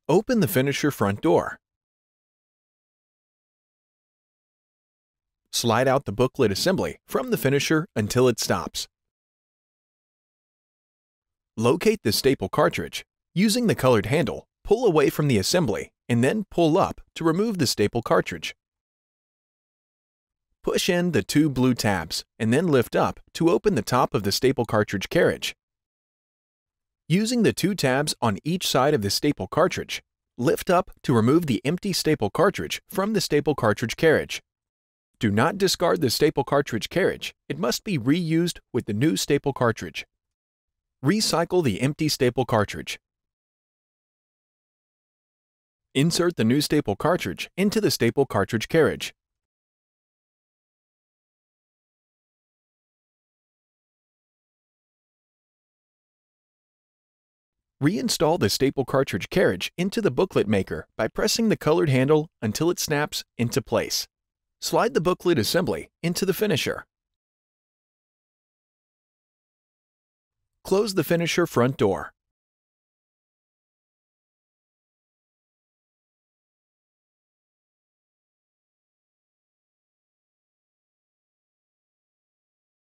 Open the finisher front door. Slide out the booklet assembly from the finisher until it stops. Locate the staple cartridge. Using the colored handle, pull away from the assembly and then pull up to remove the staple cartridge. Push in the 2 blue tabs and then lift up to open the top of the staple cartridge carriage. Using the 2 tabs on each side of the staple cartridge, lift up to remove the empty staple cartridge from the staple cartridge carriage. Do not discard the staple cartridge carriage. It must be reused with the new staple cartridge. Recycle the empty staple cartridge. Insert the new staple cartridge into the staple cartridge carriage. Reinstall the staple cartridge carriage into the booklet maker by pressing the colored handle until it snaps into place. Slide the booklet assembly into the finisher. Close the finisher front door.